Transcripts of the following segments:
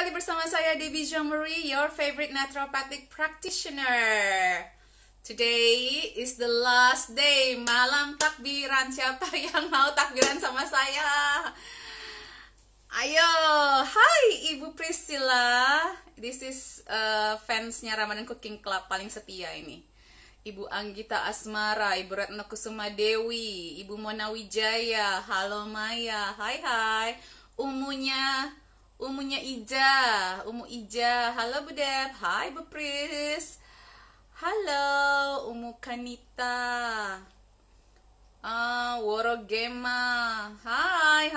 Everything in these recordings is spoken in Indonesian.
kembali bersama saya Debbie Jean Marie, your favorite naturopathic practitioner. Today is the last day, malam takbiran. Siapa yang mau takbiran sama saya? Ayo, hai Ibu Priscilla. This is fansnya Ramadan Cooking Club paling setia ini. Ibu Anggita Asmara, Ibu Retno Kusuma Dewi, Ibu Mona Wijaya, halo Maya, hai. Umunya Ija, Umu Ija, halo Bu Deb, hai Bu Pris, halo Umu Kanita, Woro Gema, hai,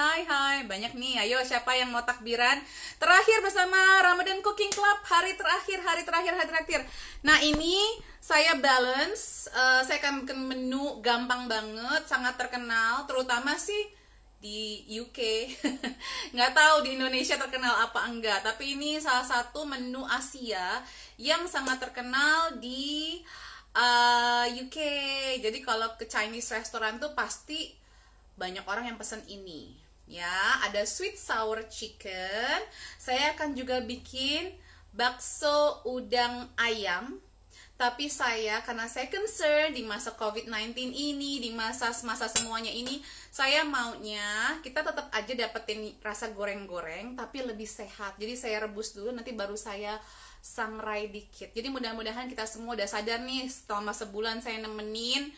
banyak nih, ayo siapa yang mau takbiran terakhir bersama Ramadan Cooking Club, hari terakhir. Nah ini saya balance, saya akan bikin menu gampang banget, sangat terkenal, terutama sih di UK. Nggak tahu di Indonesia terkenal apa enggak, tapi ini salah satu menu Asia yang sangat terkenal di UK. Jadi kalau ke Chinese restaurant tuh pasti banyak orang yang pesen ini ya. Ada sweet sour chicken, saya akan juga bikin bakso udang ayam. Tapi karena saya concern di masa COVID-19 ini, di masa semuanya ini, saya maunya kita tetap aja dapetin rasa goreng-goreng, tapi lebih sehat. Jadi saya rebus dulu, nanti baru saya sangrai dikit. Jadi mudah-mudahan kita semua udah sadar nih, selama sebulan saya nemenin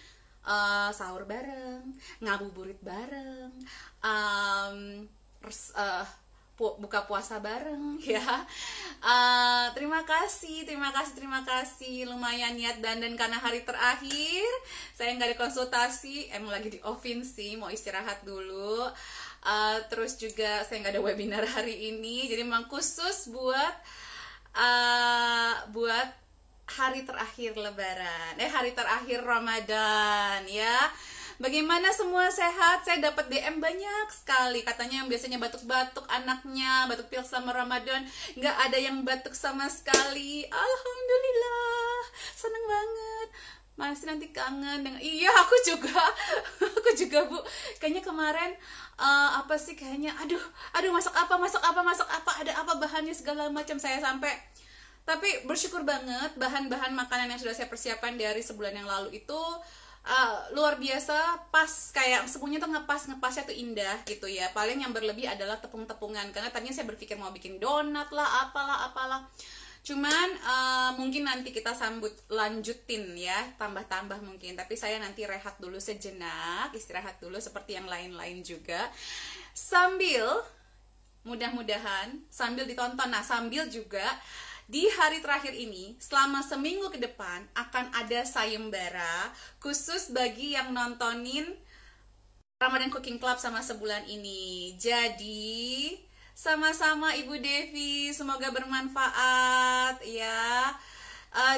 sahur bareng, ngabuburit bareng, buka puasa bareng ya. Terima kasih lumayan niat dan karena hari terakhir saya nggak ada konsultasi, emang lagi di offin sih, mau istirahat dulu. Terus juga saya nggak ada webinar hari ini, jadi memang khusus buat hari terakhir Lebaran, hari terakhir Ramadan ya. Bagaimana semua sehat? Saya dapat DM banyak sekali, katanya yang biasanya batuk-batuk anaknya, batuk pilek sama Ramadan, nggak ada yang batuk sama sekali. Alhamdulillah, seneng banget. Masih nanti kangen dengan, iya aku juga Bu. Kayaknya kemarin kayaknya aduh masak apa, ada apa bahannya segala macam, saya sampai. Tapi bersyukur banget bahan-bahan makanan yang sudah saya persiapkan dari sebulan yang lalu itu luar biasa, pas, kayak semuanya tuh ngepasnya tuh indah gitu ya. Paling yang berlebih adalah tepung-tepungan, karena tadinya saya berpikir mau bikin donat lah, apalah. Cuman mungkin nanti kita lanjutin ya, tambah-tambah mungkin. Tapi saya nanti rehat dulu sejenak, istirahat dulu seperti yang lain-lain juga. Sambil mudah-mudahan sambil ditonton. Nah, sambil juga di hari terakhir ini, selama seminggu ke depan akan ada sayembara khusus bagi yang nontonin Ramadan Cooking Club sama sebulan ini. Jadi sama-sama Ibu Devi, semoga bermanfaat ya.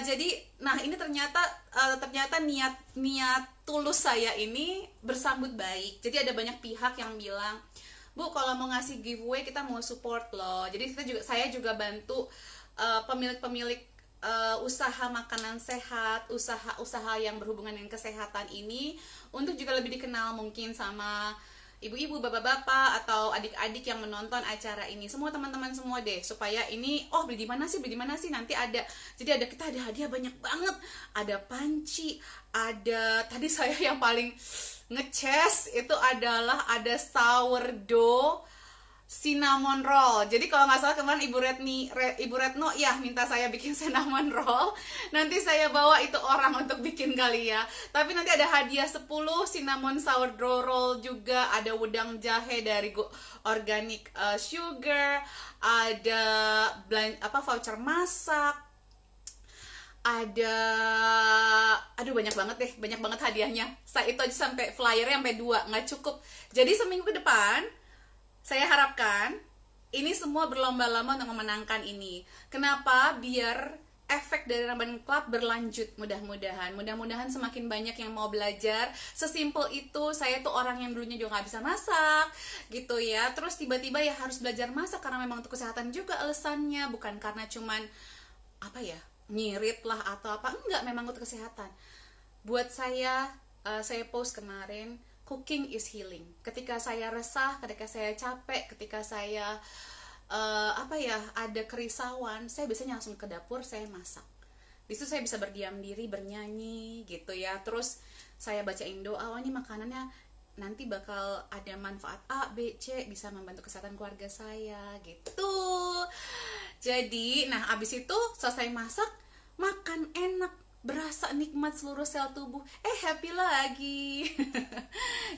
Jadi, nah ini ternyata niat tulus saya ini bersambut baik. Jadi ada banyak pihak yang bilang, Bu, kalau mau ngasih giveaway kita mau support loh. Jadi saya juga bantu pemilik-pemilik usaha makanan sehat, usaha yang berhubungan dengan kesehatan ini untuk juga lebih dikenal mungkin sama ibu-ibu, bapak-bapak atau adik-adik yang menonton acara ini. Semua teman-teman semua deh, supaya ini beli di mana sih nanti ada. Jadi kita ada hadiah banyak banget. Ada panci, ada tadi saya yang paling ngeces itu adalah ada sourdough cinnamon roll. Jadi kalau nggak salah kemarin Ibu Retno ya minta saya bikin cinnamon roll. Nanti saya bawa itu orang untuk bikin kali ya. Tapi nanti ada hadiah 10 cinnamon sourdough roll juga, ada udang jahe dari organic sugar, ada voucher masak, ada banyak banget hadiahnya. Saya itu aja sampai flyernya sampai 2, nggak cukup. Jadi seminggu ke depan saya harapkan ini semua berlomba-lomba untuk memenangkan ini. Kenapa? Biar efek dari Ramadan Club berlanjut, mudah-mudahan semakin banyak yang mau belajar. Sesimpel itu, saya tuh orang yang dulunya juga nggak bisa masak gitu ya, terus tiba-tiba ya harus belajar masak karena memang untuk kesehatan juga alasannya, bukan karena cuman nyirit lah atau apa, enggak, memang untuk kesehatan. Buat saya post kemarin, cooking is healing. Ketika saya resah, ketika saya capek, ketika saya apa ya, ada kerisauan, saya biasanya langsung ke dapur, saya masak. Di situ saya bisa berdiam diri, bernyanyi gitu ya. Terus saya bacain doa, oh ini makanannya nanti bakal ada manfaat A, B, C, bisa membantu kesehatan keluarga saya gitu. Jadi, nah abis itu selesai masak, makan enak, berasa nikmat seluruh sel tubuh, happy lagi.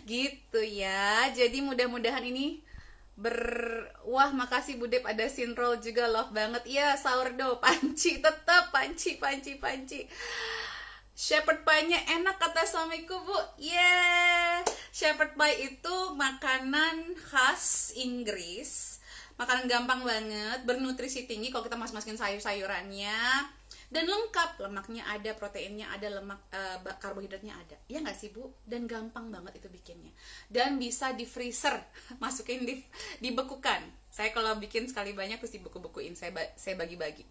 Gitu ya. Jadi mudah-mudahan ini wah, makasih Bu Dep, ada sinroll juga, love banget ya. Sourdough, panci, tetap panci. Shepherd pie-nya enak kata suamiku Bu. Shepherd pie itu makanan khas Inggris, makanan gampang banget, bernutrisi tinggi kalau kita masukin sayur-sayurannya, dan lengkap, lemaknya ada, proteinnya ada, lemak karbohidratnya ada, ya nggak sih Bu? Dan gampang banget itu bikinnya, dan bisa di freezer, masukin dibekukan. Saya kalau bikin sekali banyak terus dibeku-bekuin, saya bagi-bagi.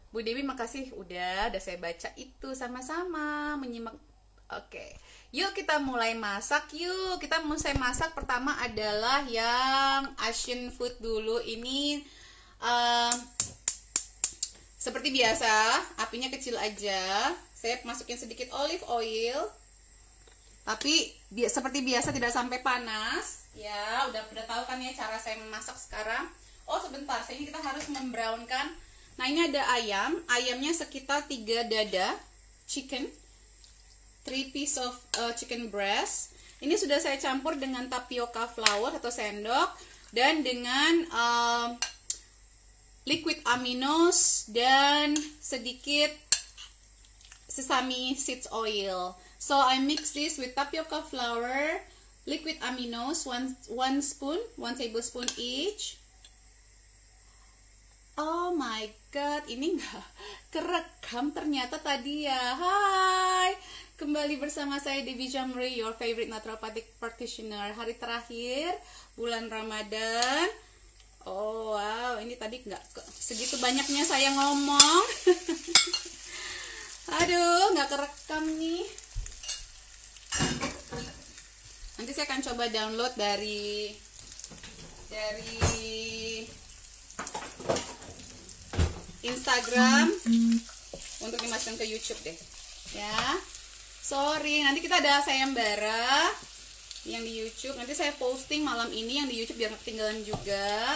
Bu Dewi makasih udah saya baca itu, sama-sama menyimak. Oke, yuk kita mulai masak yuk. Kita mulai masak, pertama adalah yang Asian food dulu. Ini seperti biasa, apinya kecil aja. Saya masukin sedikit olive oil, tapi seperti biasa tidak sampai panas. Ya, udah tahu kan ya cara saya memasak sekarang. Oh sebentar, ini kita harus membrownkan. Nah ini ada ayamnya sekitar 3 dada chicken, 3 piece of chicken breast. Ini sudah saya campur dengan tapioca flour atau sendok, dan dengan liquid aminos dan sedikit sesame seeds oil. So I mix this with tapioca flour, liquid aminos, 1 tablespoon each. Oh my god, ini nggak kerekam ternyata tadi ya. Hai, kembali bersama saya Devi Jamri, your favorite naturopathic practitioner. Hari terakhir bulan Ramadan. Oh wow, ini tadi nggak segitu banyaknya saya ngomong. Aduh, nggak kerekam nih. Nanti saya akan coba download dari Instagram untuk dimasukkan ke YouTube deh ya. Sorry, nanti kita ada sayembara yang di YouTube, nanti saya posting malam ini yang di YouTube biar gak ketinggalan juga.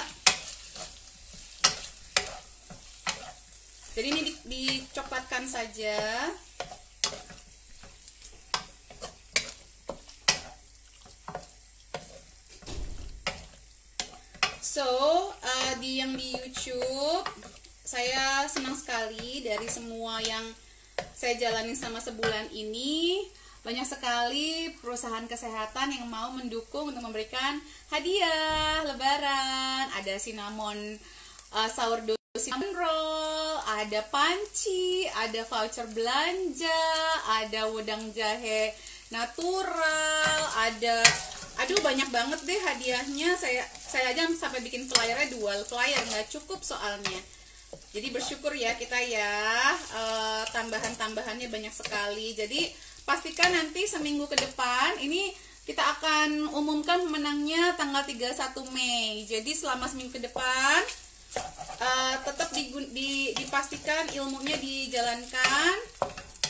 Jadi ini dicoklatkan saja. So yang di YouTube, saya senang sekali dari semua yang saya jalani selama sebulan ini. Banyak sekali perusahaan kesehatan yang mau mendukung untuk memberikan hadiah lebaran. Ada cinnamon sourdough cinnamon roll, ada panci, ada voucher belanja, ada wedang jahe natural, ada banyak banget deh hadiahnya. Saya aja sampai bikin flyernya 2 flyer, nggak cukup soalnya. Jadi bersyukur ya kita ya, tambahan-tambahannya banyak sekali. Jadi pastikan nanti seminggu ke depan ini kita akan umumkan pemenangnya tanggal 31 Mei. Jadi selama seminggu ke depan tetap dipastikan ilmunya dijalankan.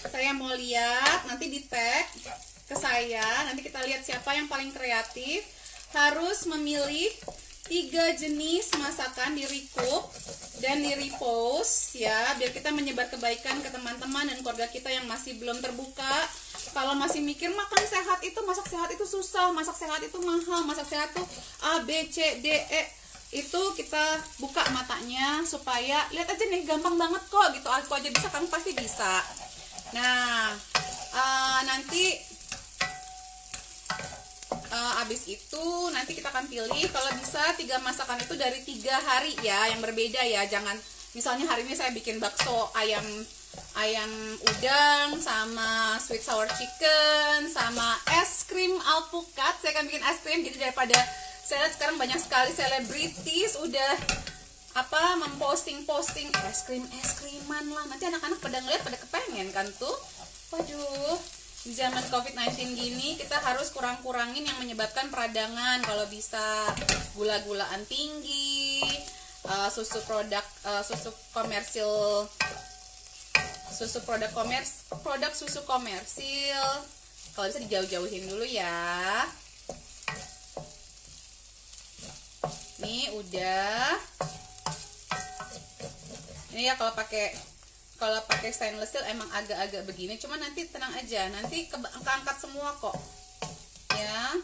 Saya mau lihat, nanti di tag ke saya, nanti kita lihat siapa yang paling kreatif. Harus memilih 3 jenis masakan, di recook dan di repost ya, biar kita menyebar kebaikan ke teman-teman dan keluarga kita yang masih belum terbuka. Kalau masih mikir masak sehat itu susah, masak sehat itu mahal, masak sehat tuh A, B, C, D, E, itu kita buka matanya supaya lihat aja nih, gampang banget kok gitu, aku aja bisa, kamu pasti bisa. Nah nanti abis itu nanti kita akan pilih, kalau bisa 3 masakan itu dari 3 hari ya, yang berbeda ya. Jangan misalnya hari ini saya bikin bakso ayam udang sama sweet sour chicken sama es krim alpukat. Saya akan bikin es krim, jadi daripada saya lihat sekarang banyak sekali selebritis udah memposting es kriman lah, nanti anak-anak pada ngeliat pada kepengen kan tuh. Waduh, di zaman COVID-19 gini kita harus kurang-kurangin yang menyebabkan peradangan. Kalau bisa gula-gulaan tinggi, susu produk susu komersil. Kalau bisa dijauh-jauhin dulu ya. Nih udah. Ini ya kalau pakai stainless steel emang agak-agak begini, cuma nanti tenang aja, nanti keangkat semua kok ya.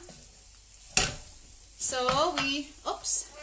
So oops.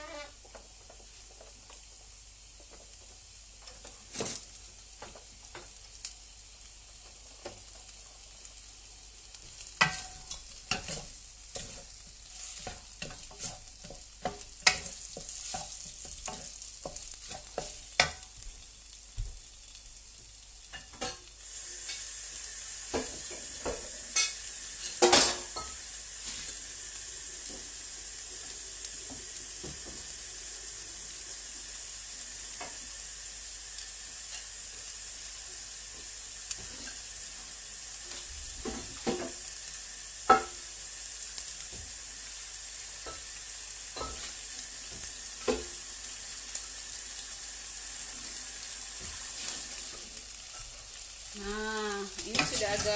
Nah, ini sudah ada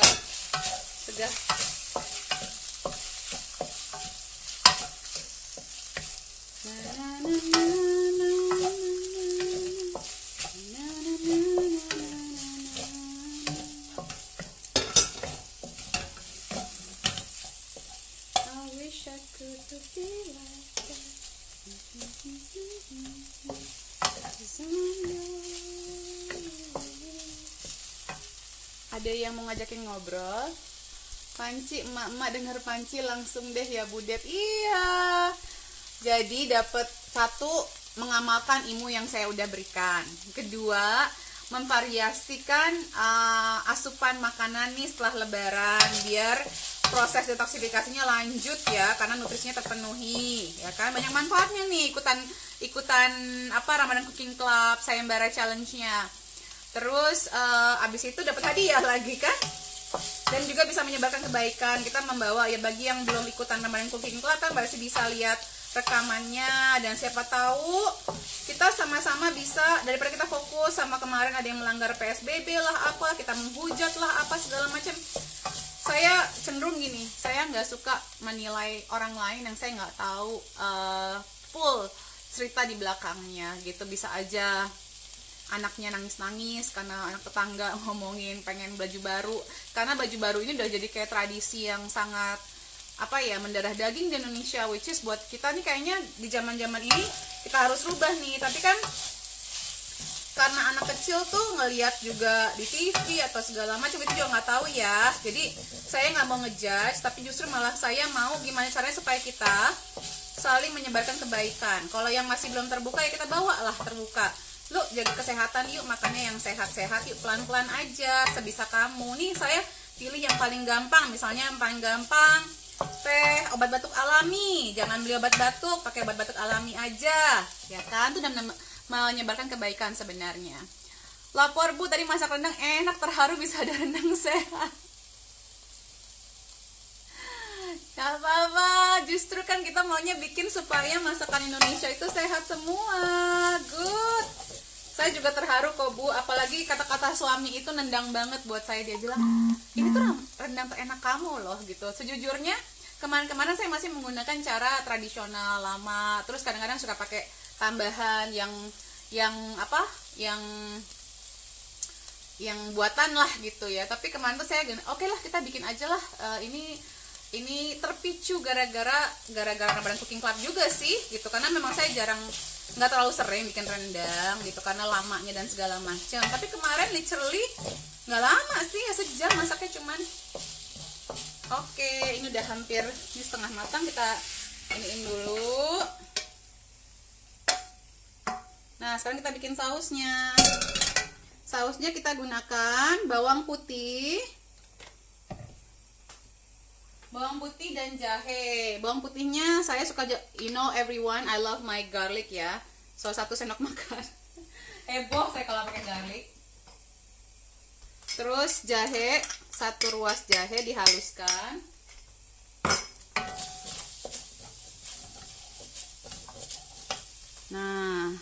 yang mau ngajakin ngobrol. Panci, emak-emak dengar Panci langsung deh ya Budet. Iya. Jadi dapat satu, mengamalkan ilmu yang saya udah berikan. Kedua, memvariasikan asupan makanan nih setelah lebaran biar proses detoksifikasinya lanjut ya, karena nutrisinya terpenuhi ya kan. Banyak manfaatnya nih ikutan Ramadan Cooking Club Sayembara Challenge-nya. Terus abis itu dapat hadiah lagi kan, dan juga bisa menyebarkan kebaikan. Kita membawa ya, bagi yang belum ikutan Ramadan Cooking Club kan masih bisa lihat rekamannya, dan siapa tahu kita sama-sama bisa, daripada kita fokus sama kemarin ada yang melanggar PSBB lah apa, kita menghujat lah apa segala macam. Saya cenderung gini, saya nggak suka menilai orang lain yang saya nggak tahu full cerita di belakangnya gitu. Bisa aja anaknya nangis-nangis karena anak tetangga ngomongin pengen baju baru, karena baju baru ini udah jadi kayak tradisi yang sangat mendarah daging di Indonesia, which is buat kita nih kayaknya di zaman-zaman ini kita harus rubah nih. Tapi kan karena anak kecil tuh ngelihat juga di TV atau segala macam, itu juga nggak tahu ya. Jadi saya nggak mau ngejudge, tapi justru malah saya mau gimana caranya supaya kita saling menyebarkan kebaikan. Kalau yang masih belum terbuka ya kita bawa lah terbuka. Lu jaga kesehatan yuk, makannya yang sehat-sehat yuk, pelan-pelan aja sebisa kamu. Nih saya pilih yang paling gampang, misalnya yang paling gampang teh obat batuk alami. Jangan beli obat batuk, pakai obat batuk alami aja ya kan. Itu udah menyebarkan kebaikan sebenarnya. Lapor Bu, tadi masak rendang enak, terharu bisa ada rendang sehat. Gak apa-apa, justru kan kita maunya bikin supaya masakan Indonesia itu sehat semua. Good. Saya juga terharu kok Bu, apalagi kata-kata suami itu nendang banget buat saya. Dia bilang, ini tuh rendang terenak kamu loh gitu. Sejujurnya kemarin-kemarin saya masih menggunakan cara tradisional lama, terus kadang-kadang suka pakai tambahan yang buatan lah gitu ya. Tapi kemarin tuh saya oke lah kita bikin aja lah. Ini terpicu gara-gara Ramadan Cooking Club juga sih gitu, karena memang saya nggak terlalu sering bikin rendang gitu karena lamanya dan segala macam. Tapi kemarin literally nggak lama sih ya, sejam masaknya cuman. Oke, ini udah hampir ini setengah matang, kita iniin dulu. Nah sekarang kita bikin sausnya. Sausnya kita gunakan bawang putih dan jahe. Bawang putihnya saya suka, everyone, I love my garlic ya. So 1 sendok makan. Heboh saya kalau pakai garlic. Terus jahe, 1 ruas jahe dihaluskan. Nah,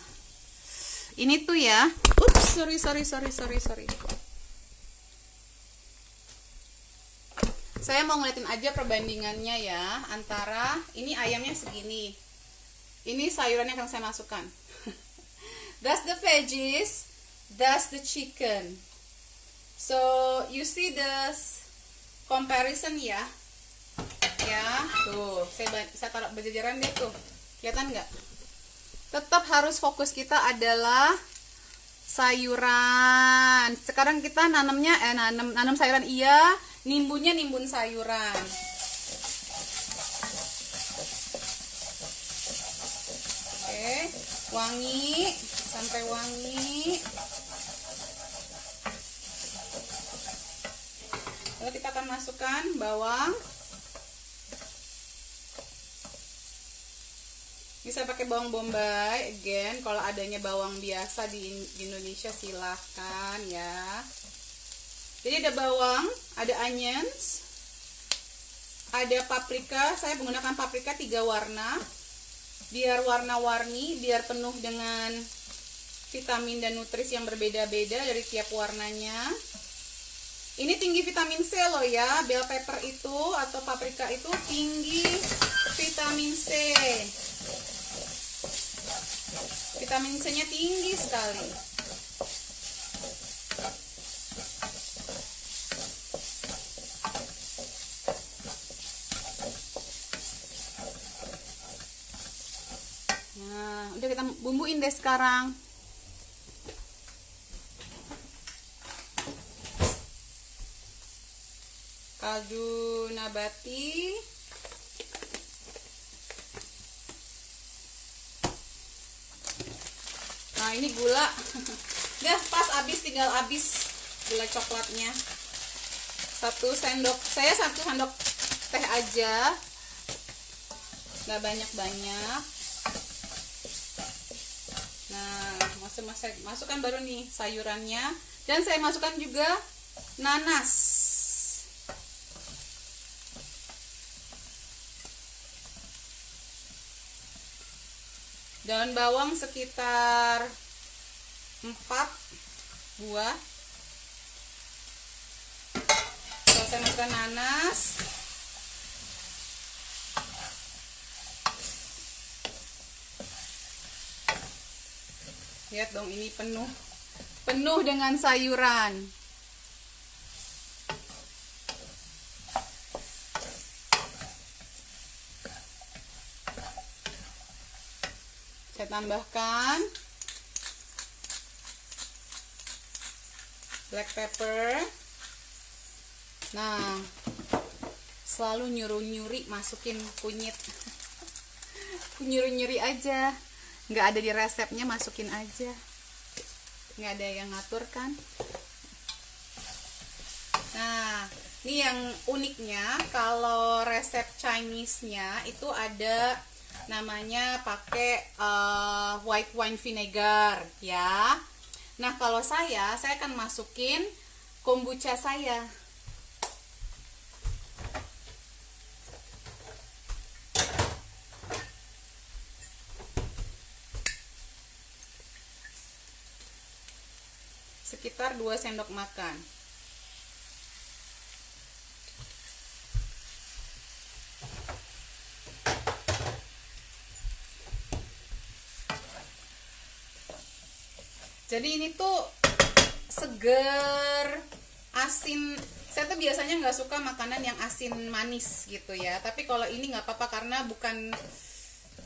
ini tuh ya. Ups, sorry. Saya mau ngeliatin aja perbandingannya ya, antara ini ayamnya segini, ini sayurannya akan saya masukkan. That's the veggies, that's the chicken. So you see this comparison ya, tuh saya taruh berjajaran deh tuh, kelihatan nggak? Tetap harus fokus kita adalah sayuran. Sekarang kita nanam sayuran iya, nimbunnya nimbun sayuran. Oke, wangi sampai wangi. Lalu kita akan masukkan bawang. Bisa pakai bawang bombay, again kalau adanya bawang biasa di Indonesia silahkan ya. Jadi ada bawang, ada onions, ada paprika. Saya menggunakan paprika 3 warna, biar warna-warni, biar penuh dengan vitamin dan nutrisi yang berbeda-beda dari tiap warnanya. Ini tinggi vitamin C loh ya, bell pepper itu atau paprika itu tinggi vitamin C. Vitamin C-nya tinggi sekali. Nah, udah kita bumbuin deh sekarang. Kaldu nabati. Nah, ini gula. Udah pas habis, tinggal habis gula coklatnya. 1 sendok. Saya 1 sendok teh aja. Nggak banyak-banyak. Nah, masukkan baru nih sayurannya. Dan saya masukkan juga nanas. Daun bawang sekitar 4 buah. Lalu saya masukkan nanas. Lihat dong, ini penuh dengan sayuran. Saya tambahkan black pepper. Nah, selalu nyuruh-nyuri masukin kunyit. Nyuruh-nyuri aja, nggak ada di resepnya, masukin aja, nggak ada yang ngatur kan. Nah, ini yang uniknya, kalau resep Chinese-nya itu ada namanya pakai white wine vinegar ya. Nah, kalau saya akan masukin kombucha saya. Sekitar 2 sendok makan. Jadi ini tuh seger, asin. Saya tuh biasanya nggak suka makanan yang asin manis gitu ya. Tapi kalau ini nggak apa-apa karena bukan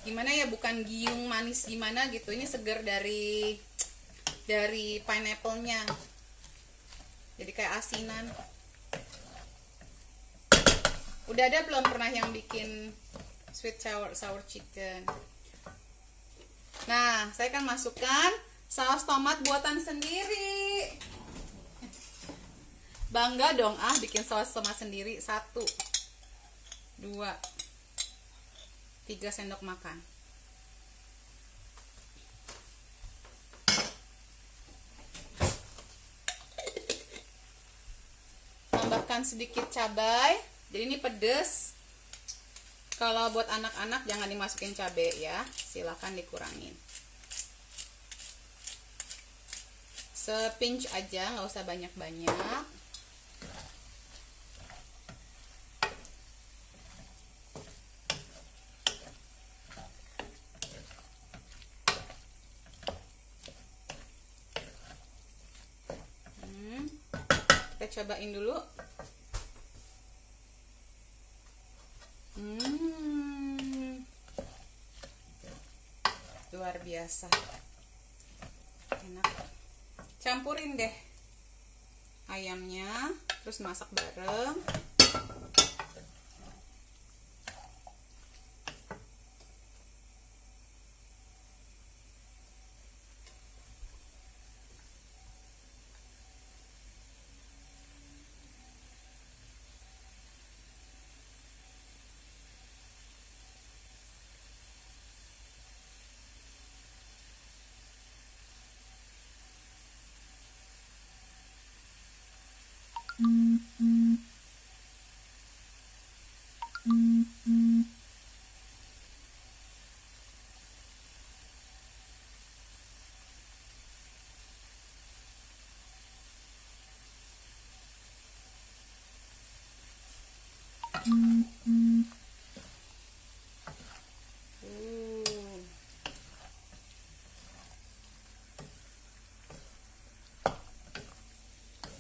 gimana ya, bukan giung manis gimana gitu. Ini seger dari pineapple-nya. Jadi kayak asinan. Udah ada belum pernah yang bikin sweet sour chicken? Nah, saya akan masukkan saus tomat buatan sendiri. Bangga dong bikin saus tomat sendiri. 1, 2, 3 sendok makan. Tambahkan sedikit cabai. Jadi ini pedes. Kalau buat anak-anak jangan dimasukin cabai ya, silahkan dikurangin. Sepinch aja, nggak usah banyak-banyak. Kita cobain dulu. Luar biasa enak. Campurin deh ayamnya, terus masak bareng.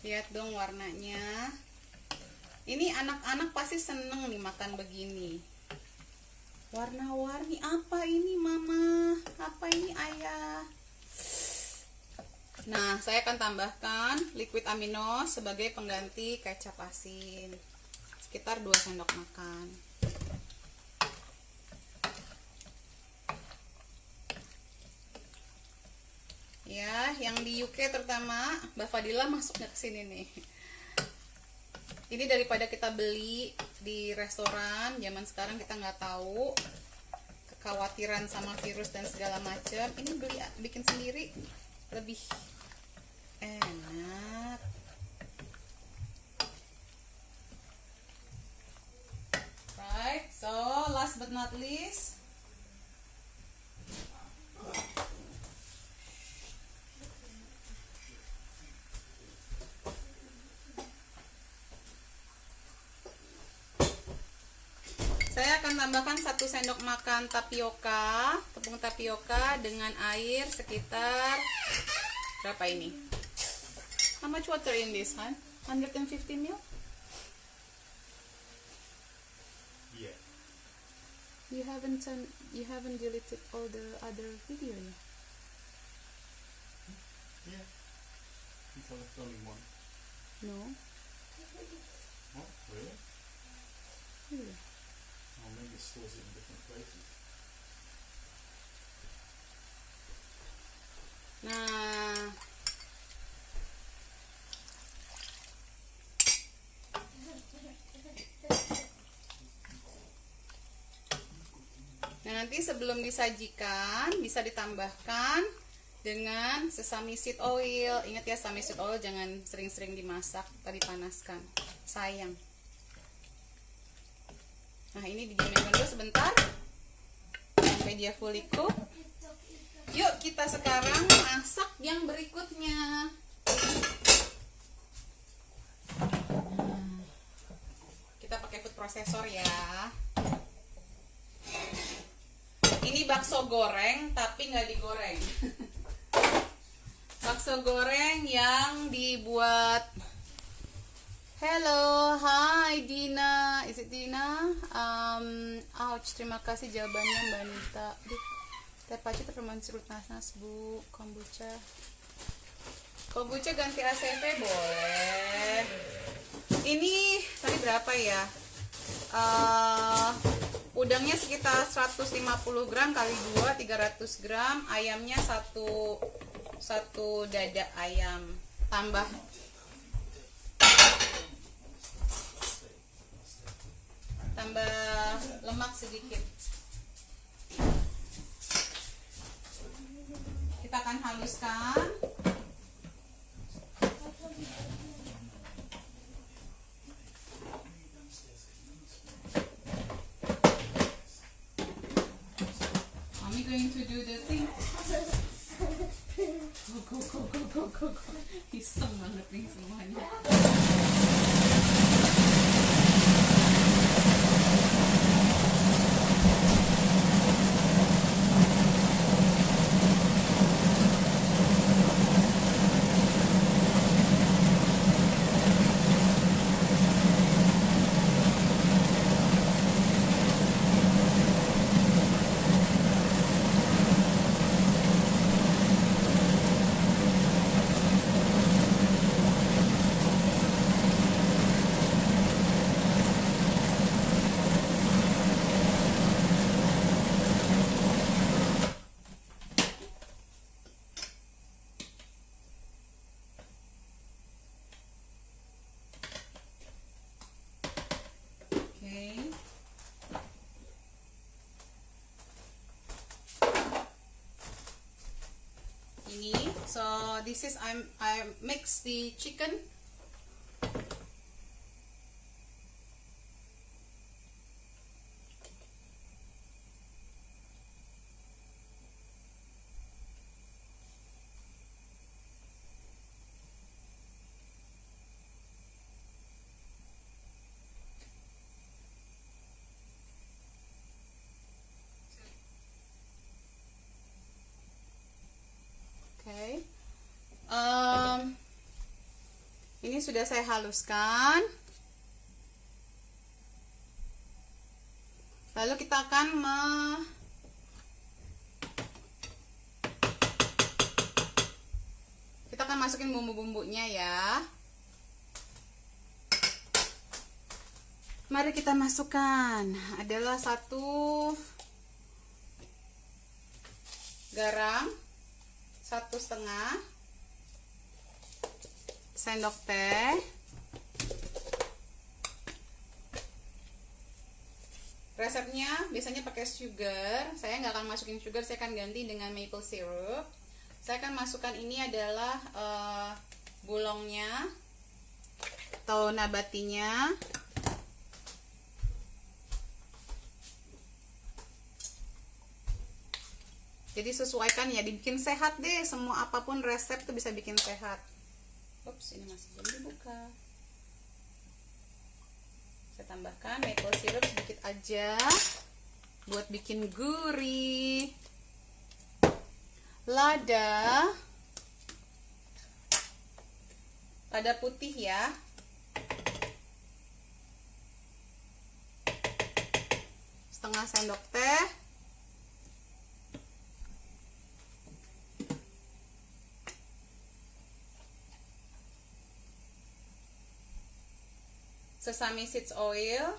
Lihat dong warnanya. Ini anak-anak pasti seneng nih makan begini. Warna-warni. Apa ini mama? Apa ini ayah? Nah, saya akan tambahkan liquid amino sebagai pengganti kecap asin. Sekitar 2 sendok makan. Ya, yang di UK terutama Mbak Fadila masuknya ke sini nih. Ini daripada kita beli di restoran, zaman sekarang kita nggak tahu, kekhawatiran sama virus dan segala macam. Ini beli bikin sendiri lebih enak. Right, so last but not least, saya akan tambahkan 1 sendok makan tapioka, tepung tapioka dengan air sekitar berapa ini? How much water in this, Han? 150 ml? Yeah. You haven't deleted all the other video yet? Yeah. It's only one. No. What? Really? Really? Oh, maybe it stores it in different places. Nah, nanti sebelum disajikan bisa ditambahkan dengan sesame seed oil. Ingat ya, sesame seed oil jangan sering-sering dimasak atau dipanaskan, sayang. Nah, ini didiamkan dulu sebentar sampai dia fully cook. Yuk kita sekarang masak yang berikutnya. Kita pakai food processor ya. Ini bakso goreng tapi nggak digoreng. Bakso goreng yang dibuat. Hello, hi Dina. Is it Dina? Ouch, terima kasih jawabannya Mbak Nita. Teh pacu terpeman serut nanas bu. Kombucha ganti ACV boleh. Ini tadi berapa ya? Udangnya sekitar 150 gram kali 2, 300 gram. Ayamnya satu dada ayam. Tambah lemak sedikit. Kita akan haluskan. Mommy going to do the thing. Go. Iseng banget nih semuanya. Ini, so this is I mix the chicken. Oke. Ini sudah saya haluskan. Lalu kita akan masukin bumbu-bumbunya ya. Mari kita masukkan. Adalah 1 garam, 1,5 sendok teh, resepnya biasanya pakai sugar. Saya nggak akan masukin sugar, saya akan ganti dengan maple syrup. Saya akan masukkan ini adalah bulongnya atau nabatinya. Jadi sesuaikan ya, dibikin sehat deh. Semua apapun resep tuh bisa bikin sehat. Ups, ini masih belum dibuka. Saya tambahkan maple syrup sedikit aja buat bikin gurih. Lada putih ya. Setengah sendok teh. Sesame seeds oil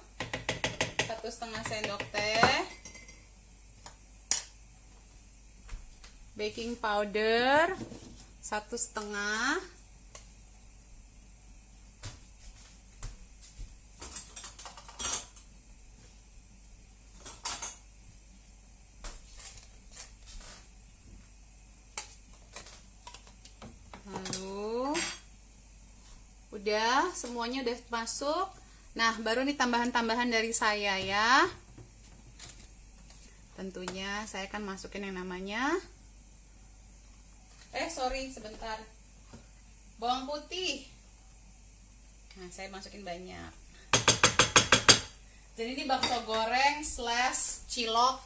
1,5 sendok teh, baking powder 1,5, lalu udah semuanya udah masuk. Nah, baru nih tambahan-tambahan dari saya ya. Tentunya saya akan masukin yang namanya sebentar. Bawang putih. Nah, saya masukin banyak. Jadi ini bakso goreng / cilok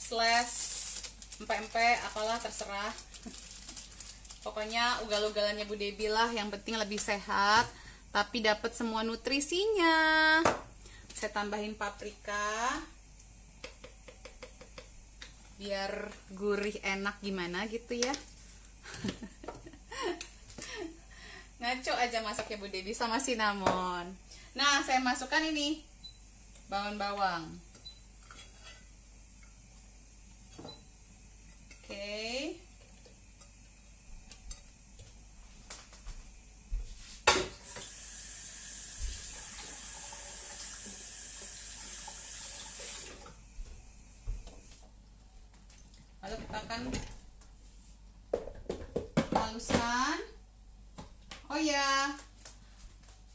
/ empe-empe apalah terserah. Pokoknya ugal-ugalannya Bu Debbie lah, yang penting lebih sehat tapi dapat semua nutrisinya. Saya tambahin paprika biar gurih enak gimana gitu ya. Ngaco aja masaknya Bu Debbie, sama cinnamon. Nah, saya masukkan ini bawang-bawang. Oke. Lalu kita akan haluskan. Oh ya,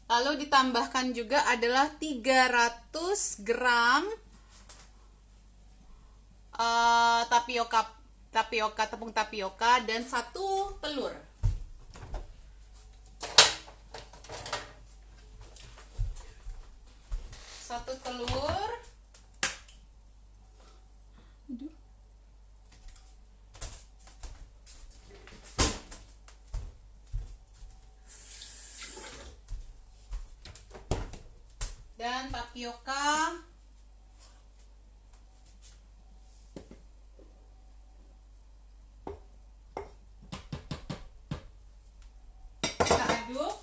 lalu ditambahkan juga adalah 300 gram tepung tapioka dan 1 telur. 1 telur. Aduh. Dan tapioka. Kita aduk.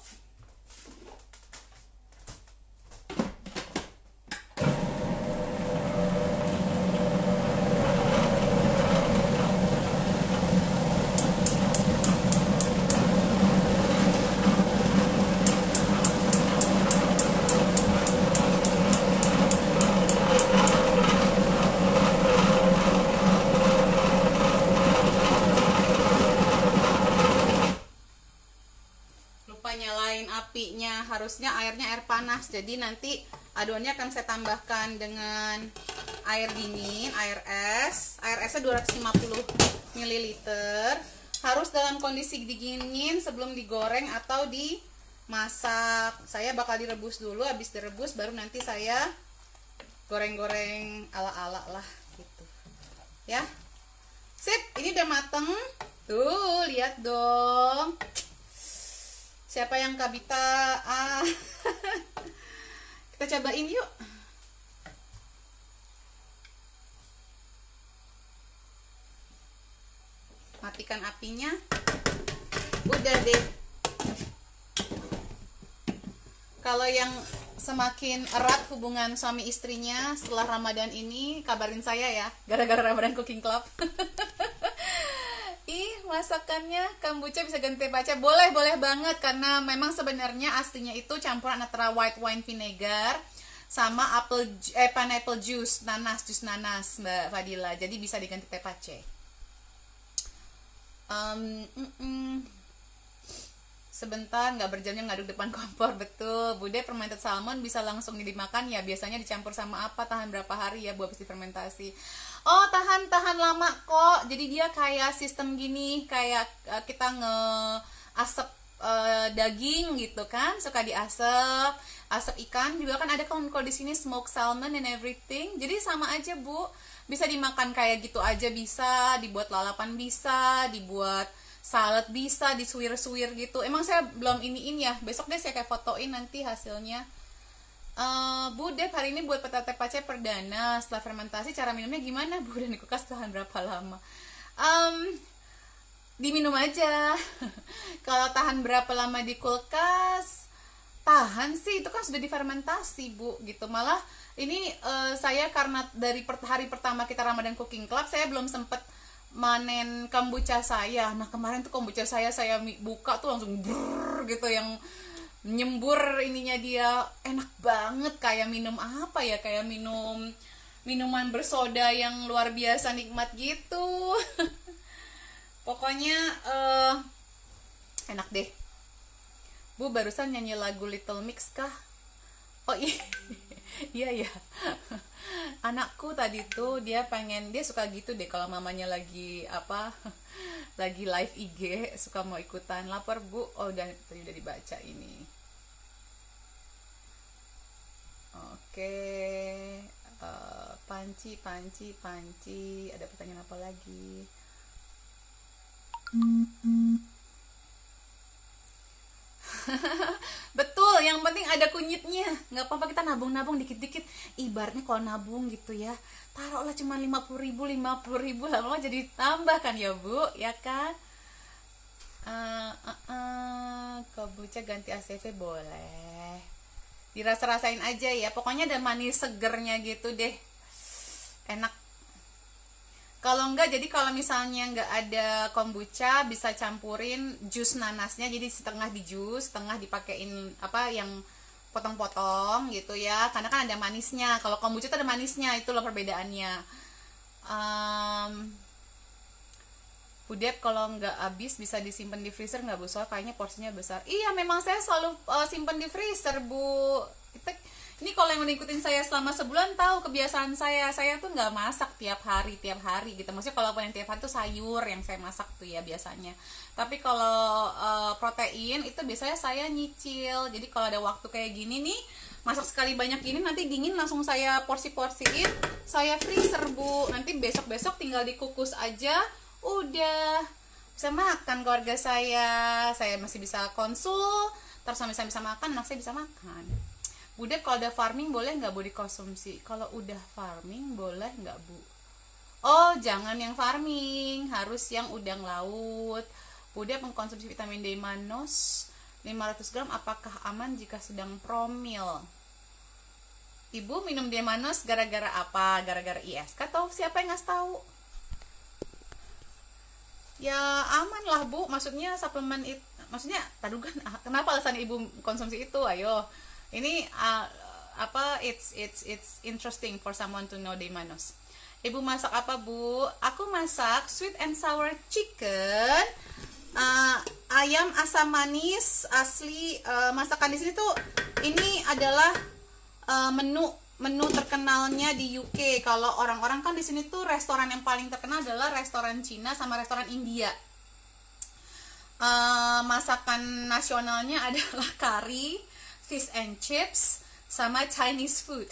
Nyalain apinya, harusnya airnya air panas, jadi nanti adonannya akan saya tambahkan dengan air dingin, air esnya 250 ml, harus dalam kondisi dingin sebelum digoreng atau dimasak. Saya bakal direbus dulu, habis direbus baru nanti saya goreng-goreng ala-ala lah gitu ya. Sip, ini udah mateng tuh, lihat dong. Siapa yang Kabita? Kita cobain yuk. Matikan apinya. Udah deh. Kalau yang semakin erat hubungan suami istrinya setelah Ramadan ini, kabarin saya ya. Gara-gara Ramadan Cooking Club. Masakannya kombucha bisa ganti paca, boleh banget, karena memang sebenarnya aslinya itu campuran antara white wine vinegar sama pineapple juice, jus nanas Mbak Fadila, jadi bisa diganti teh pace. Sebentar, nggak berjamnya ngaduk depan kompor. Betul Bude, fermented salmon bisa langsung dimakan ya, biasanya dicampur sama apa, tahan berapa hari ya Bu habis difermentasi? Oh, tahan lama kok. Jadi dia kayak sistem gini, kayak kita ngeasep daging gitu kan, suka diasep, asap ikan juga kan ada kalau di sini smoked salmon and everything. Jadi sama aja Bu, bisa dimakan kayak gitu aja, bisa dibuat lalapan, bisa dibuat salad, bisa disuir-suir gitu. Emang saya belum iniin ya, besok deh saya kayak fotoin nanti hasilnya. Bu Dep, hari ini buat petate pace perdana setelah fermentasi, cara minumnya gimana Bu, dan di kulkas tahan berapa lama? Diminum aja. Kalau tahan berapa lama di kulkas, tahan sih, itu kan sudah difermentasi Bu gitu. Malah ini saya karena dari hari pertama kita Ramadan Cooking Club, saya belum sempet manen kombucha saya. Nah kemarin tuh kombucha saya buka tuh langsung brrr gitu, yang nyembur ininya dia, enak banget, kayak minum apa ya, kayak minuman bersoda yang luar biasa nikmat gitu. Pokoknya enak deh Bu. Barusan nyanyi lagu Little Mix kah? Oh iya. Iya ya. Anakku tadi tuh dia suka gitu deh kalau mamanya lagi lagi live IG, suka mau ikutan. Lapar Bu? Oh tadi udah dibaca ini. Oke. Panci, ada pertanyaan apa lagi? Betul, yang penting ada kunyitnya. Nggak apa-apa kita nabung dikit-dikit. Ibaratnya kalau nabung gitu ya, taruhlah cuma 50.000 lama-lama jadi tambah kan ya Bu, ya kan? Kombucha ganti ACV boleh, dirasa-rasain aja ya, pokoknya ada manis segernya gitu deh, enak. Kalau enggak, jadi kalau misalnya enggak ada kombucha, bisa campurin jus nanasnya, jadi setengah di jus, setengah dipakein yang potong-potong gitu ya, karena kan ada manisnya. Kalau kombucha tuh ada manisnya, itu loh perbedaannya. Budep, kalau nggak habis bisa disimpan di freezer nggak Bu? Soalnya kayaknya porsinya besar. Iya, memang saya selalu simpan di freezer Bu. Ini kalau yang udah ikutin saya selama sebulan tahu kebiasaan saya tuh nggak masak tiap hari gitu. Maksudnya kalau yang tiap hari tuh sayur yang saya masak tuh ya biasanya. Tapi kalau protein itu biasanya saya nyicil. Jadi kalau ada waktu kayak gini nih, masak sekali banyak gini, nanti dingin langsung saya porsiin, saya freezer Bu. Nanti besok tinggal dikukus aja, udah bisa makan keluarga saya masih bisa konsul, terus sampai saya bisa makan, anak saya bisa makan. Bude, kalau udah farming boleh nggak Bu dikonsumsi? Kalau udah farming boleh nggak Bu? Oh, jangan yang farming, harus yang udang laut. Bude mengkonsumsi vitamin D Manos 500 gram, apakah aman jika sedang promil? Ibu minum D Manos gara-gara apa? Gara-gara ISK atau siapa yang ngasih tahu? Ya aman lah Bu, maksudnya suplemen itu, maksudnya tadi kan kenapa alasan ibu konsumsi itu? Ayo, ini it's interesting for someone to know D Manos. Ibu masak apa Bu? Aku masak sweet and sour chicken, ayam asam manis asli. Masakan di sini tuh ini adalah menu terkenalnya di UK. Kalau orang-orang kan di sini tuh restoran yang paling terkenal adalah restoran Cina sama restoran India. Masakan nasionalnya adalah curry, fish and chips, sama Chinese food.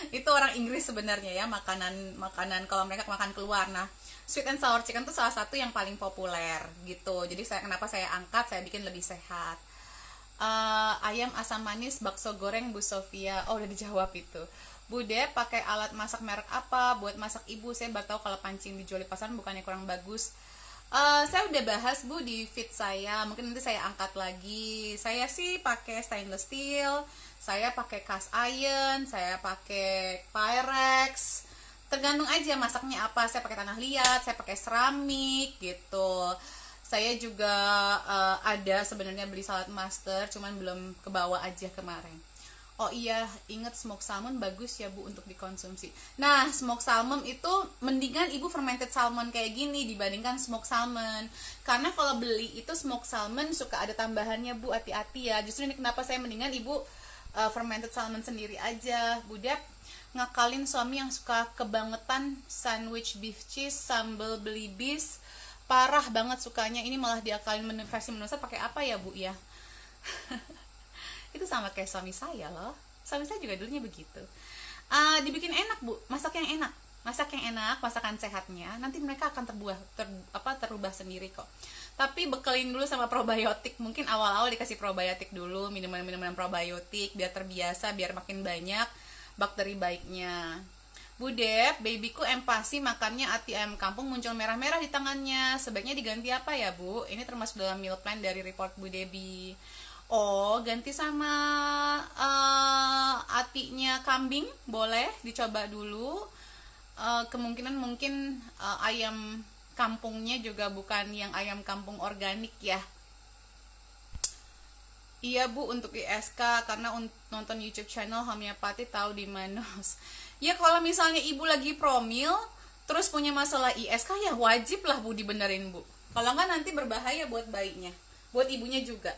Itu orang Inggris sebenarnya ya, makanan kalau mereka makan keluar. Nah, sweet and sour chicken tuh salah satu yang paling populer gitu. Jadi kenapa saya angkat, saya bikin lebih sehat. Ayam asam manis, bakso goreng Bu Sofia. Oh, udah dijawab itu. Bude, pakai alat masak merek apa buat masak ibu? Saya baru tahu kalau pancing dijual di pasaran bukannya kurang bagus. Saya udah bahas Bu di feed saya, mungkin nanti saya angkat lagi. Saya sih pakai stainless steel, saya pakai cast iron, saya pakai Pyrex. Tergantung aja masaknya apa. Saya pakai tanah liat, saya pakai seramik gitu. Saya juga ada sebenarnya beli salad master, cuman belum kebawa aja kemarin. Oh iya, inget smoked salmon bagus ya Bu untuk dikonsumsi. Nah, smoked salmon itu mendingan ibu fermented salmon kayak gini dibandingkan smoked salmon. Karena kalau beli itu smoked salmon suka ada tambahannya Bu, hati-hati ya. Justru ini kenapa saya mendingan ibu fermented salmon sendiri aja. Budep ngakalin suami yang suka kebangetan sandwich beef cheese sambal beli bis. Parah banget sukanya, ini malah diakalin versi menu saya pakai apa ya Bu ya? Itu sama kayak suami saya loh. Suami saya juga dulunya begitu. Dibikin enak Bu, masak yang enak, masakan sehatnya. Nanti mereka akan terubah sendiri kok. Tapi bekelin dulu sama probiotik. Mungkin awal-awal dikasih probiotik dulu, minuman-minuman probiotik biar terbiasa, biar makin banyak bakteri baiknya. Budep, babyku empasi makannya ati ayam kampung muncul merah-merah di tangannya. Sebaiknya diganti apa ya Bu? Ini termasuk dalam meal plan dari report Bu Debbie. Oh, ganti sama atinya kambing, boleh dicoba dulu. Kemungkinan mungkin ayam kampungnya juga bukan yang ayam kampung organik ya. Iya Bu, untuk ISK karena nonton YouTube channel homeopati tahu di Manos. Ya kalau misalnya ibu lagi promil terus punya masalah ISK ya wajib lah Bu dibenerin Bu. Kalau nggak nanti berbahaya buat bayinya, buat ibunya juga.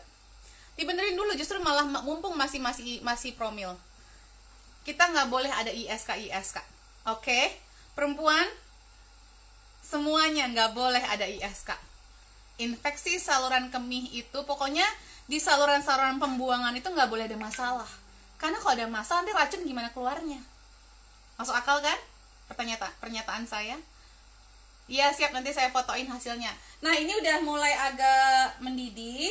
Dibenerin dulu, justru malah mumpung masih promil. Kita nggak boleh ada ISK. Oke? Perempuan semuanya nggak boleh ada ISK. Infeksi saluran kemih itu pokoknya di saluran-saluran pembuangan itu nggak boleh ada masalah. Karena kalau ada masalah nanti racun gimana keluarnya? Masuk akal kan pernyataan saya? Iya siap, nanti saya fotoin hasilnya. Nah ini udah mulai agak mendidih.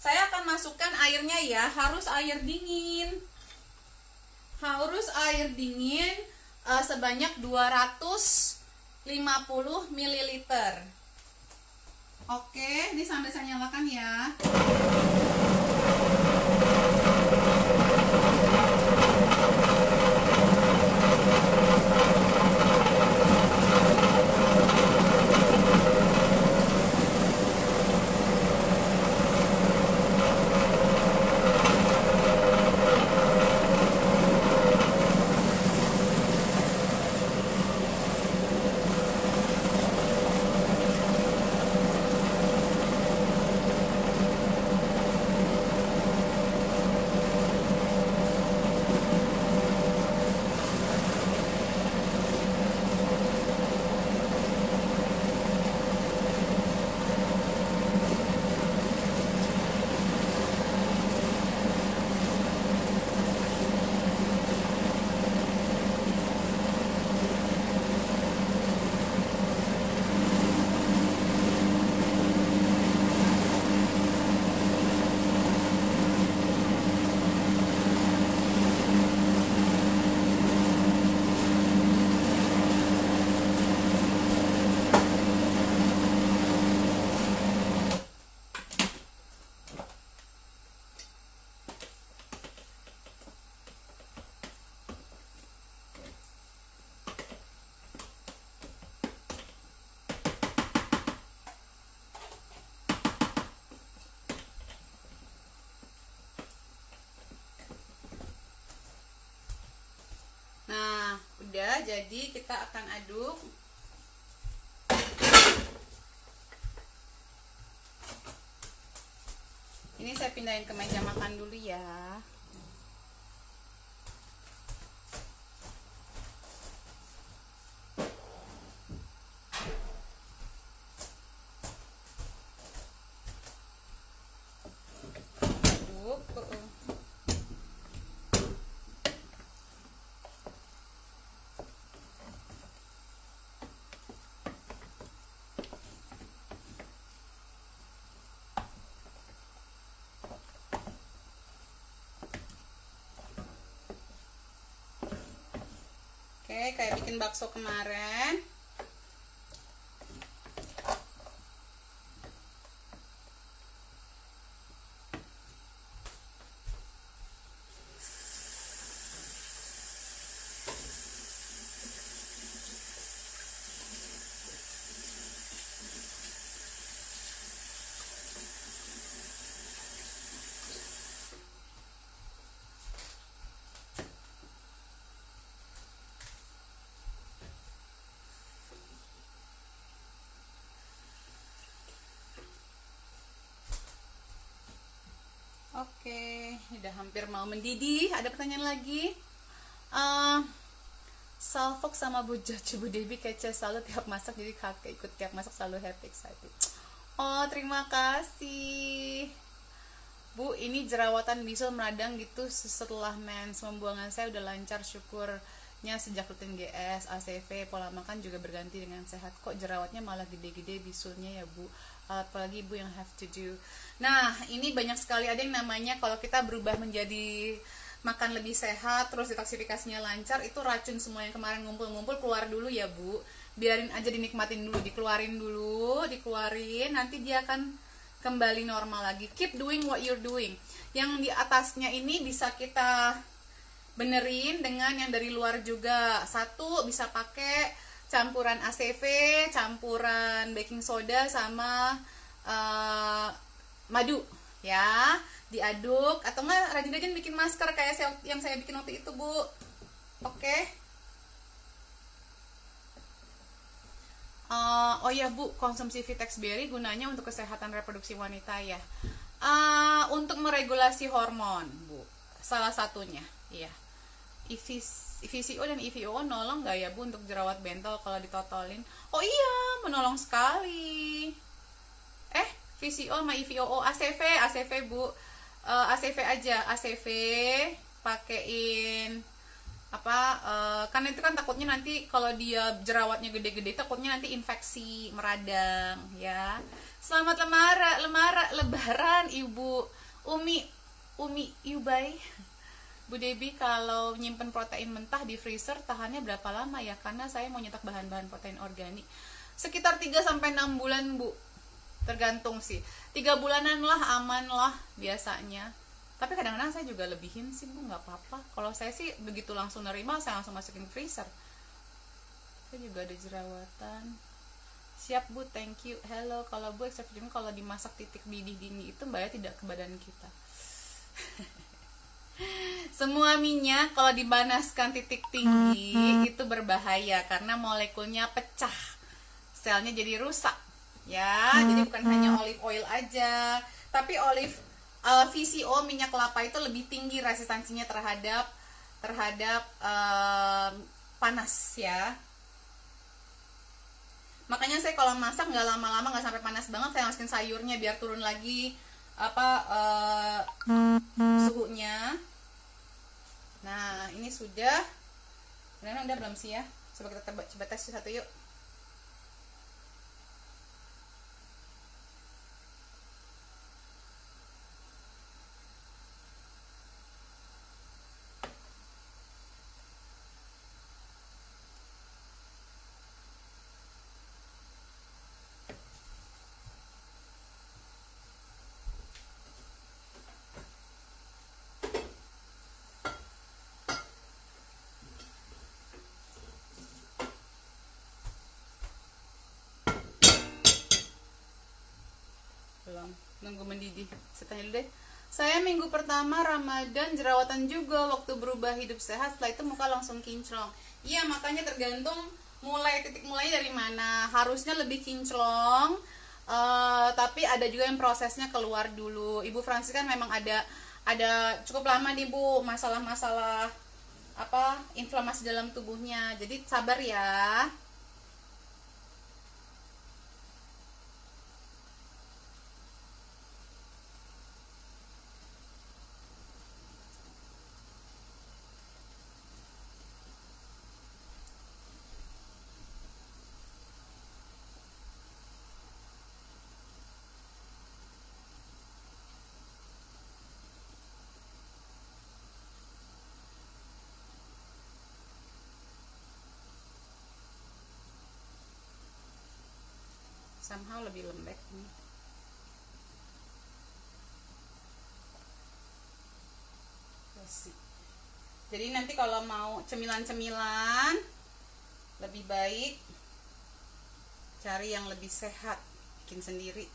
Saya akan masukkan airnya ya, harus air dingin. Sebanyak 250 ml. Oke, ini sambil saya nyalakan ya. jadi kita akan aduk. Ini saya pindahin ke meja makan dulu ya. Oke, kayak bikin bakso kemarin. Oke, udah hampir mau mendidih. Ada pertanyaan lagi? Salfok sama Bu Jojo, Bu Debbie kece selalu tiap masak, jadi kakek ikut tiap masak selalu happy excited. Oh, terima kasih Bu. Ini jerawatan bisul meradang gitu setelah mens. Pembuangan saya udah lancar syukurnya sejak rutin GS, ACV, pola makan juga berganti dengan sehat. Kok jerawatnya malah gede-gede bisulnya ya Bu? Apalagi Ibu yang have to do. Nah, ini banyak sekali, ada yang namanya kalau kita berubah menjadi makan lebih sehat, terus detoksifikasinya lancar, itu racun semua yang kemarin ngumpul-ngumpul keluar dulu ya Bu. Biarin aja, dinikmatin dulu, dikeluarin dulu, nanti dia akan kembali normal lagi. Keep doing what you're doing. Yang di atasnya ini bisa kita benerin dengan yang dari luar juga. Satu, bisa pakai campuran ACV, campuran baking soda sama madu ya, diaduk, atau enggak rajin-rajin bikin masker kayak yang saya bikin waktu itu Bu. Oke. Oh ya Bu, konsumsi Vitex Berry gunanya untuk kesehatan reproduksi wanita ya. Untuk meregulasi hormon Bu, salah satunya ya. VCO dan EVO nolong nggak ya Bu untuk jerawat bentol kalau ditotolin? Oh iya, menolong sekali. VCO sama EVO, ACV Bu, ACV aja, ACV pakein kan itu kan takutnya nanti kalau dia jerawatnya gede-gede, takutnya nanti infeksi meradang ya. Selamat lebaran Ibu Umi Yubay. Bu Debbie, kalau nyimpen protein mentah di freezer tahannya berapa lama ya? Karena saya mau nyetak bahan-bahan protein organik. Sekitar 3-6 bulan Bu. Tergantung sih. 3 bulanan lah, aman lah biasanya. Tapi kadang-kadang saya juga lebihin sih Bu, nggak apa-apa. Kalau saya sih begitu langsung nerima, saya langsung masukin freezer. Saya juga ada jerawatan. Siap Bu, thank you. Hello, kalau Bu exfoliation kalau dimasak titik didih dini itu Mbak ya tidak ke badan kita. Semua minyak kalau dipanaskan titik tinggi itu berbahaya karena molekulnya pecah, selnya jadi rusak ya. Jadi bukan hanya olive oil aja, tapi VCO minyak kelapa itu lebih tinggi resistansinya terhadap panas ya. Makanya saya kalau masak nggak lama-lama, nggak sampai panas banget, saya masukin sayurnya biar turun lagi suhunya. Nah, ini sudah. Benar udah belum sih ya? Coba kita coba tes satu yuk. Belum, nunggu mendidih. Saya tanya dulu deh. Saya minggu pertama Ramadan jerawatan juga, waktu berubah hidup sehat setelah itu muka langsung kinclong. Iya, makanya tergantung titik mulainya dari mana. Harusnya lebih kinclong, tapi ada juga yang prosesnya keluar dulu. Ibu Francis kan memang ada cukup lama nih Bu masalah-masalah inflamasi dalam tubuhnya. Jadi sabar ya. Somehow lebih lembek nih. Jadi nanti kalau mau cemilan-cemilan lebih baik cari yang lebih sehat, bikin sendiri.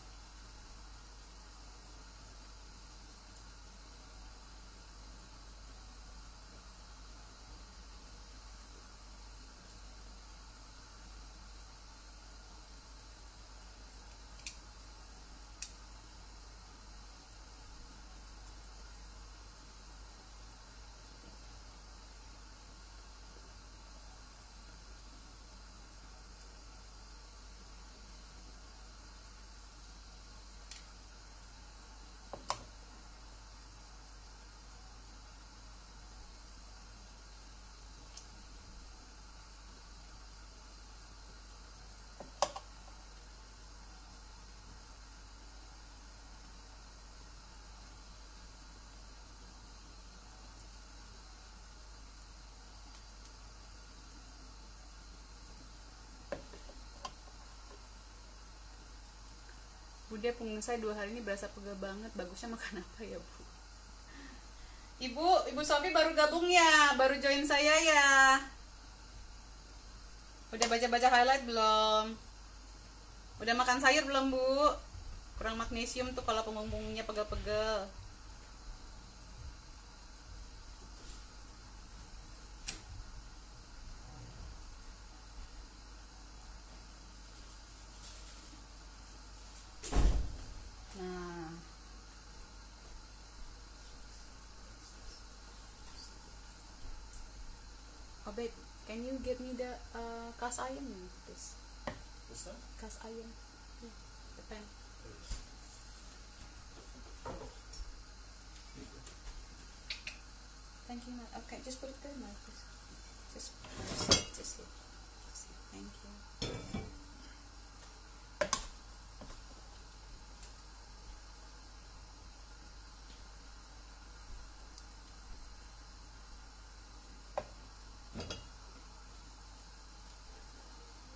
Bude, punggung saya 2 hari ini berasa pegal banget. Bagusnya makan apa ya Bu? Ibu Sofi baru gabung ya, baru join saya ya. Udah baca-baca highlight belum? Udah makan sayur belum Bu? Kurang magnesium tuh kalau punggungnya pegal-pegal. Oh babe, can you get me the cast iron please? What's that? Cast iron. Yeah, the pan. Thank you, Matt. Okay, just put it there, Matt, please. Just here. Thank you.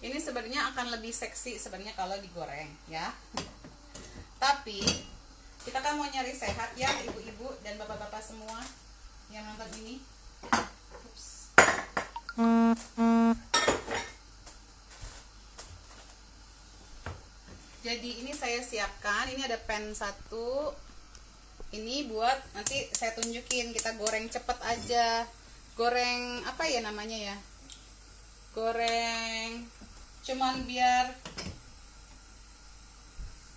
Ini sebenarnya akan lebih seksi sebenarnya kalau digoreng ya. Tapi kita kan mau nyari sehat ya ibu-ibu dan bapak-bapak semua yang nonton ini. Ups. Jadi ini saya siapkan, ini ada pan 1. Ini buat nanti saya tunjukin, kita goreng cepet aja. Goreng apa ya namanya ya? Goreng cuman biar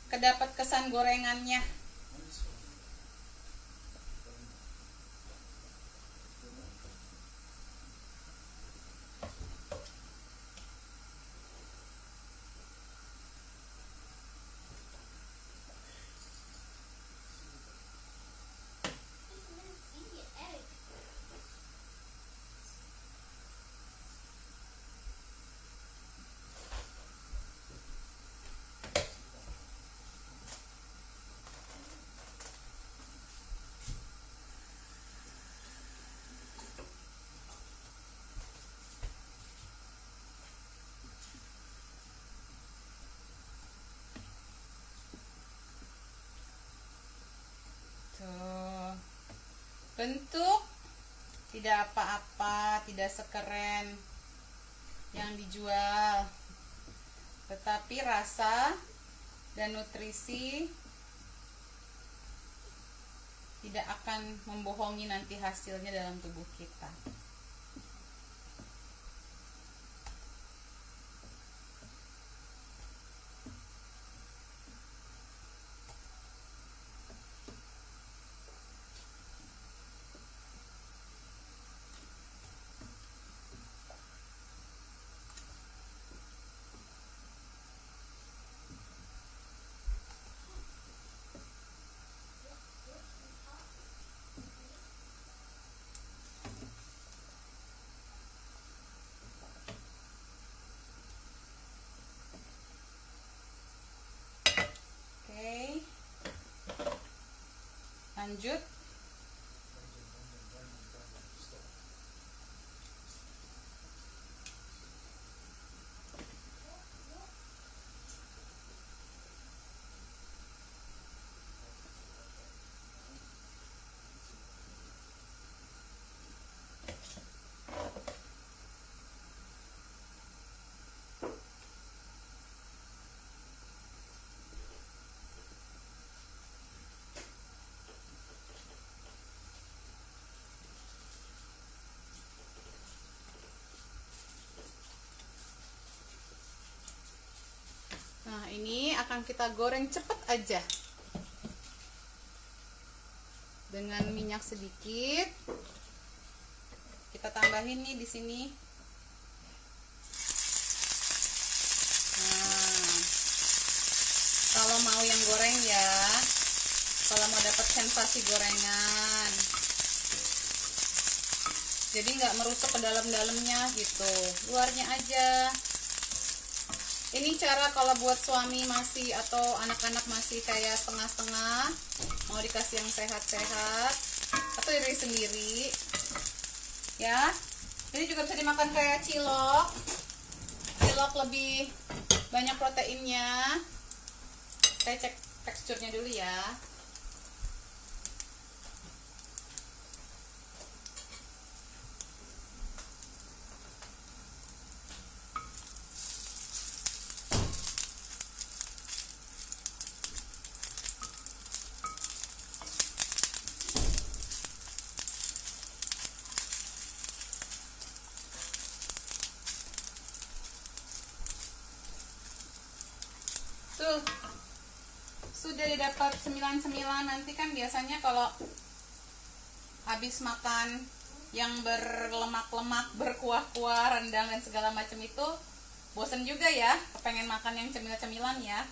kedapat kesan gorengannya. Bentuk tidak apa-apa, tidak sekeren yang dijual, tetapi rasa dan nutrisi tidak akan membohongi nanti hasilnya dalam tubuh kita. Lanjut. Nah, ini akan kita goreng cepet aja. Dengan minyak sedikit. Kita tambahin nih di sini. Nah, kalau mau yang goreng ya, kalau mau dapat sensasi gorengan. Jadi nggak merusuk ke dalam-dalamnya gitu, luarnya aja. Ini cara kalau buat suami masih atau anak-anak masih kayak setengah-setengah, mau dikasih yang sehat-sehat atau diri sendiri ya. Ini juga bisa dimakan kayak cilok. Cilok lebih banyak proteinnya. Saya cek teksturnya dulu ya. Tuh, sudah didapat 99. Nanti kan biasanya kalau habis makan yang berlemak-lemak, berkuah-kuah, rendang dan segala macam itu bosen juga ya, pengen makan yang cemilan-cemilan ya.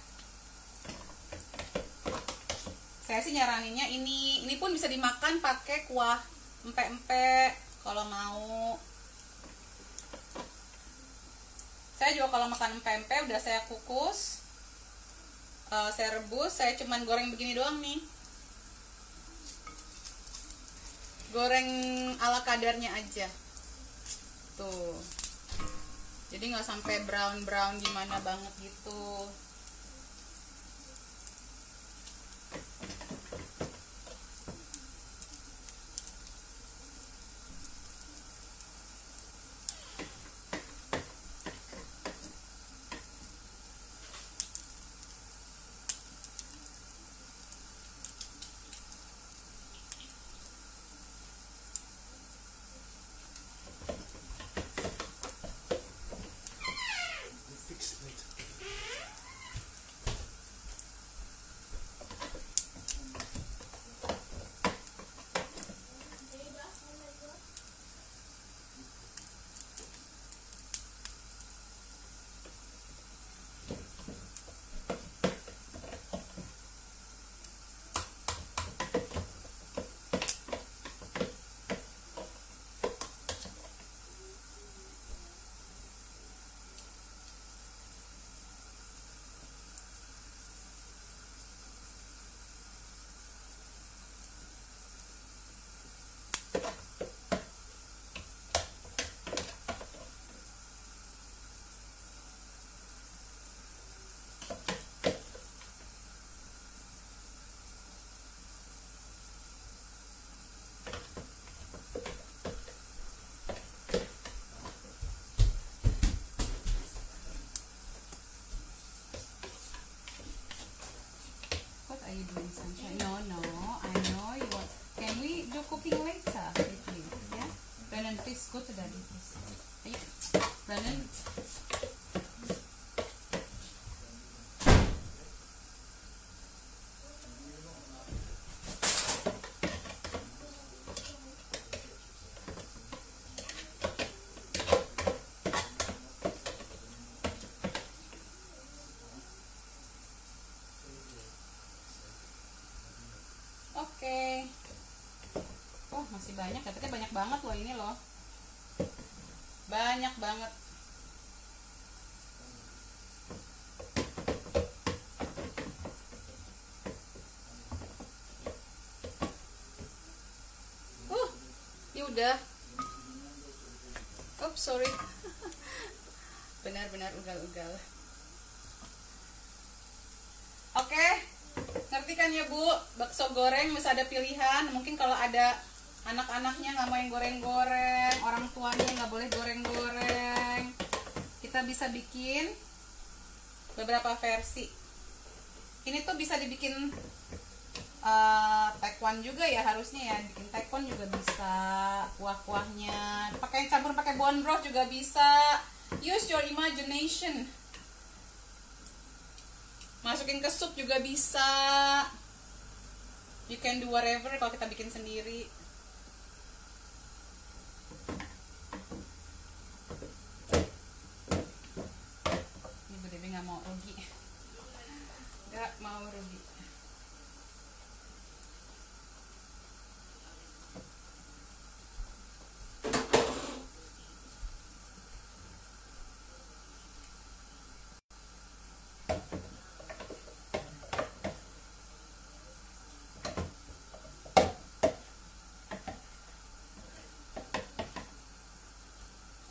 Saya sih nyaraninnya ini pun bisa dimakan pakai kuah empek-empek kalau mau. Saya juga kalau makan empek-empek udah saya kukus, saya rebus, saya cuman goreng begini doang nih, goreng ala kadarnya aja tuh, jadi nggak sampai brown gimana banget gitu. What are you doing, Sunshine? No, I know you want. we do cooking later with you, yeah? Brennan, please go to daddy, please. Ayo, Brennan. Oke. Oh, masih banyak, dapetnya banyak banget loh ini loh. Banyak banget. Ya udah. Oops, sorry. Benar-benar ugal-ugal. Oke. Ngerti kan ya Bu, bakso goreng bisa ada pilihan. Mungkin kalau ada anak-anaknya nggak mau yang goreng-goreng, orang tuanya nggak boleh goreng-goreng, kita bisa bikin beberapa versi. Ini tuh bisa dibikin taekwondo juga ya, harusnya ya. Bikin taekwondo juga bisa, kuah-kuahnya pakai campur pakai bone broth juga bisa. Use your imagination. Masukin ke sup juga bisa. You can do whatever kalau kita bikin sendiri. Ini Bu Dewi nggak mau rugi. Nggak mau rugi.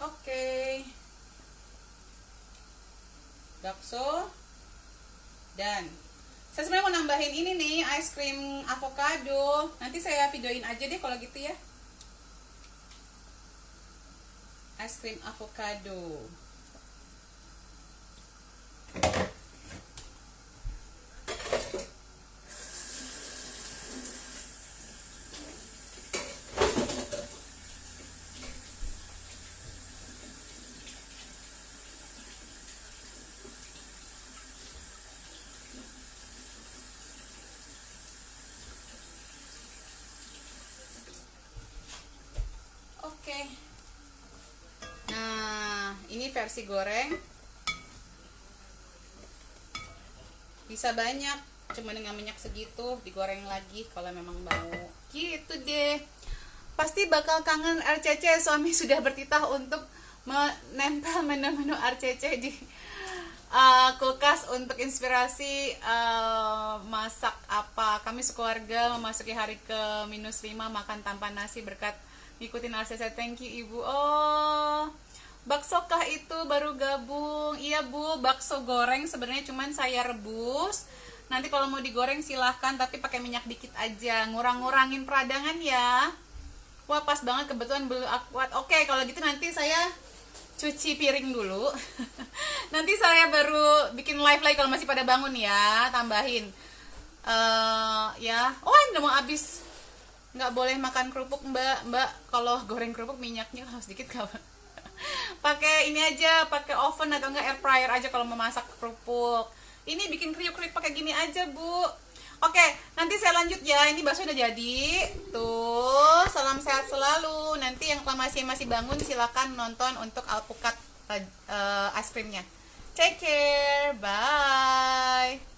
Oke. Bakso. Dan saya sebenarnya mau nambahin ini nih, ice cream avocado. Nanti saya videoin aja deh kalau gitu ya. Ice cream avocado. Oke. Nah, ini versi goreng. Bisa banyak, cuma dengan minyak segitu, digoreng lagi kalau memang mau. Gitu deh. Pasti bakal kangen RCC, suami sudah bertitah untuk menempel menu-menu RCC di kulkas untuk inspirasi masak apa. Kami sekeluarga memasuki hari ke -5 makan tanpa nasi berkat ngikutin RCC. Thank you Ibu. Oh, bakso kah itu baru gabung? Iya Bu, bakso goreng sebenarnya cuman saya rebus. Nanti kalau mau digoreng silahkan, tapi pakai minyak dikit aja, ngurang-ngurangin peradangan ya. Wah pas banget, kebetulan belum akuat. Oke, kalau gitu nanti saya cuci piring dulu. Nanti saya baru bikin live lagi kalau masih pada bangun ya, tambahin. Ya, oh udah mau habis. Nggak boleh makan kerupuk mbak, kalau goreng kerupuk minyaknya harus sedikit kawan. Pakai ini aja, pakai oven atau enggak air fryer aja kalau mau masak kerupuk. Ini bikin kriuk-kriuk pakai gini aja Bu. Oke, nanti saya lanjut ya. Ini bakso udah jadi. Tuh, salam sehat selalu. Nanti yang masih bangun silakan nonton untuk alpukat ice creamnya. Take care, bye.